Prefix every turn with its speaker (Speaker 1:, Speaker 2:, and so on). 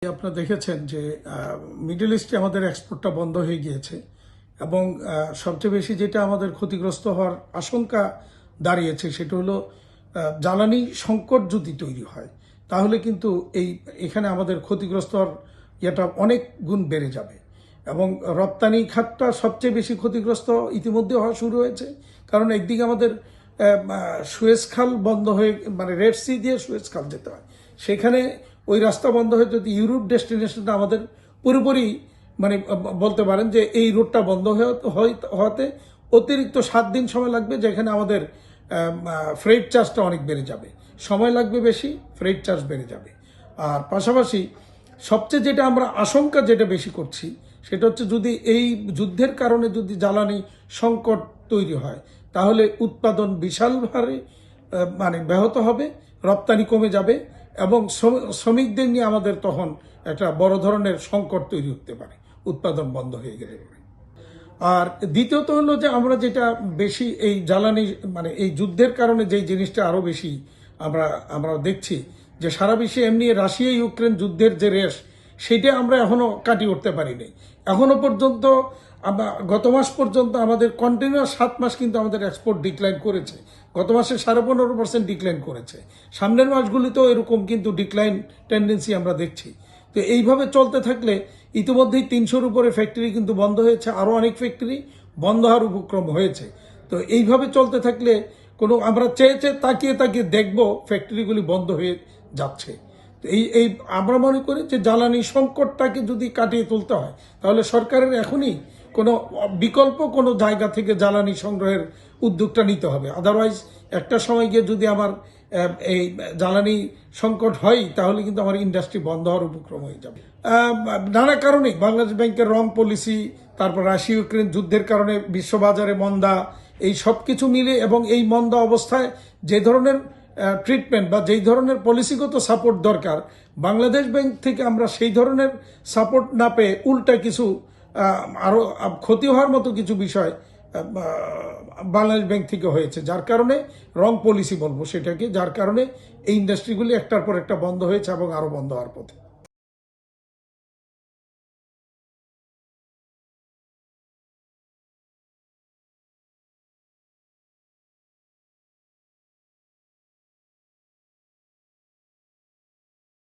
Speaker 1: আপনারা দেখেছেন যে মিডল ইস্টে আমাদের এক্সপোর্টটা বন্ধ হয়ে গিয়েছে এবং সবচেয়ে বেশি যেটা আমাদের ক্ষতিগ্রস্ত হওয়ার আশঙ্কা দাঁড়িয়েছে সেটা হলো জ্বালানি সংকট যদি তৈরি হয় তাহলে কিন্তু এখানে আমাদের ক্ষতিগ্রস্ত হওয়ার ইয়েটা অনেক গুণ বেড়ে যাবে এবং রপ্তানি খাতটা সবচেয়ে বেশি ক্ষতিগ্রস্ত ইতিমধ্যে হওয়া শুরু হয়েছে। কারণ একদিকে আমাদের সুয়েজ খাল বন্ধ হয়ে মানে রেড সি দিয়ে সুয়েজ খাল যেতে হয়, সেখানে ওই রাস্তা বন্ধ হয়ে যদি ইউরোপ ডেস্টিনেশনটা আমাদের পুরোপুরি মানে বলতে পারেন যে এই রুটটা বন্ধ হওয়াতে অতিরিক্ত 7 দিন সময় লাগবে, যেখানে আমাদের ফ্রেট চার্জটা অনেক বেড়ে যাবে, সময় লাগবে বেশি, ফ্রেট চার্জ বেড়ে যাবে। আর পাশাপাশি সবচেয়ে যেটা আমরা আশঙ্কা যেটা বেশি করছি সেটা হচ্ছে যদি এই যুদ্ধের কারণে যদি জ্বালানি সংকট তৈরি হয় তাহলে উৎপাদন বিশালভাবে মানে ব্যাহত হবে, রপ্তানি কমে যাবে এবং শ্রমিকদের নিয়ে আমাদের তখন একটা বড় ধরনের সংকট তৈরি হতে পারে উৎপাদন বন্ধ হয়ে গেলে। আর দ্বিতীয়ত হলো যে আমরা যেটা বেশি এই জ্বালানি মানে এই যুদ্ধের কারণে যেই জিনিসটা আরো বেশি আমরা দেখছি যে সারা বিশ্বে এমনি রাশিয়া ইউক্রেন যুদ্ধের যে রেশ সেটা আমরা এখনো কাটিয়ে উঠতে পারিনি। এখনো পর্যন্ত গত মাস পর্যন্ত আমাদের কন্টিনিউয়াস 7 মাস কিন্তু আমাদের এক্সপোর্ট ডিক্লাইন করেছে, গত মাসে 15.5% ডিক্লাইন করেছে, সামনের মাসগুলিতেও এরকম কিন্তু ডিক্লাইন টেন্ডেন্সি আমরা দেখছি। তো এইভাবে চলতে থাকলে ইতিমধ্যেই 300-র উপরে ফ্যাক্টরি কিন্তু বন্ধ হয়েছে, আরো অনেক ফ্যাক্টরি বন্ধ হওয়ার উপক্রম হয়েছে। তো এইভাবে চলতে থাকলে আমরা চেয়ে তাকিয়ে দেখবো ফ্যাক্টরিগুলি বন্ধ হয়ে যাচ্ছে। এই আমরা মনে করি যে জ্বালানি সংকটটাকে যদি কাটিয়ে তুলতে হয় তাহলে সরকারের এখনই কোনো বিকল্প কোনো জায়গা থেকে জ্বালানি সংগ্রহের উদ্যোগটা নিতে হবে। আদারওয়াইজ একটা সময় গিয়ে যদি আমার এই জ্বালানি সংকট হয় তাহলে কিন্তু আমার ইন্ডাস্ট্রি বন্ধ হওয়ার উপক্রম হয়ে যাবে। নানা কারণে বাংলাদেশ ব্যাংকের রং পলিসি, তারপর রাশিয়া ইউক্রেন যুদ্ধের কারণে বিশ্ববাজারে মন্দা, এই সব কিছু মিলে এবং এই মন্দা অবস্থায় যে ধরনের ট্রিটমেন্ট বা যেই ধরনের পলিসিগত সাপোর্ট দরকার বাংলাদেশ ব্যাংক থেকে আমরা সেই ধরনের সাপোর্ট না পেয়ে উল্টা কিছু আরো ক্ষতি হওয়ার মতো কিছু বিষয় বাংলাদেশ ব্যাংক থেকে হয়েছে, যার কারণে রং পলিসি বলবো সেটাকে, যার কারণে এই ইন্ডাস্ট্রিগুলি একটার পর একটা বন্ধ হয়েছে এবং আরো বন্ধ হওয়ার পথে।